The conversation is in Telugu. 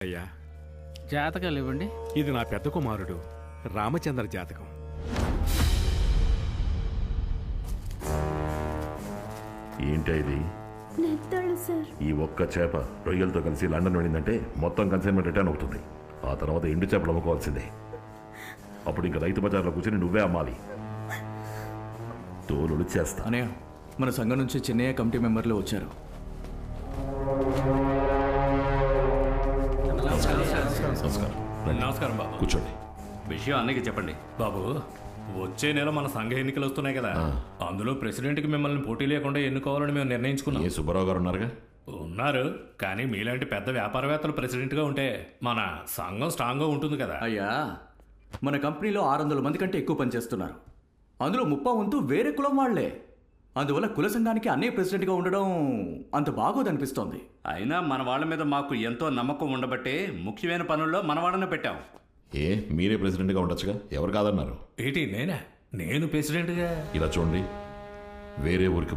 అయ్యా, జాతకాలు ఇవ్వండి. ఇది నా పెద్ద కుమారుడు రామచంద్ర జాతకం. ఏంటి ఇది? నెత్తాడు సార్. ఈ ఒక్క చేప రొయ్యలతో కలిసి లండన్ వెళ్ళిందంటే మొత్తం కన్సైన్మెంట్ రిటర్న్ అవుతుంది. ఆ తర్వాత ఎండు చేపలు అమ్ముకోవాల్సిందే. అప్పుడు ఇంకా రైతు బజార్లో కూర్చొని నువ్వే అమ్మాలి. తోలుడు చేస్తా. అనయ్య, మన సంఘం నుంచి చిన్నయ్య కమిటీ మెంబర్లు వచ్చారు. నమస్కారం. రండి. నమస్కారం బాబు. కూర్చోండి. విషయం అన్నయ్యకి చెప్పండి బాబు. వచ్చే నెల మన సంఘ ఎన్నికలు వస్తున్నాయి కదా, అందులో ప్రెసిడెంట్కి మిమ్మల్ని పోటీ లేకుండా ఎన్నుకోవాలని మేము నిర్ణయించుకున్నాం. ఏ సుబ్బారావు గారు ఉన్నారుగా? ఉన్నారు, కానీ మీలాంటి పెద్ద వ్యాపారవేత్తలు ప్రెసిడెంట్గా ఉంటే మన సంఘం స్ట్రాంగ్గా ఉంటుంది కదా. అయ్యా, మన కంపెనీలో 600 మంది కంటే ఎక్కువ పనిచేస్తున్నారు. అందులో 30% వేరే కులం వాళ్లే. అందువల్ల కుల సంఘానికి అన్నయ్య ప్రెసిడెంట్గా ఉండడం అంత బాగోదనిపిస్తోంది. అయినా మన వాళ్ళ మీద మాకు ఎంతో నమ్మకం ఉండబట్టే ముఖ్యమైన పనుల్లో మన వాళ్ళని పెట్టాం. ఏ మీరే ప్రెసిడెంట్గా ఉండొచ్చుగా, ఎవరు కాదన్నారు? ఏంటి నేను ప్రెసిడెంట్గా? ఇలా చూడండి, వేరే ఊరికి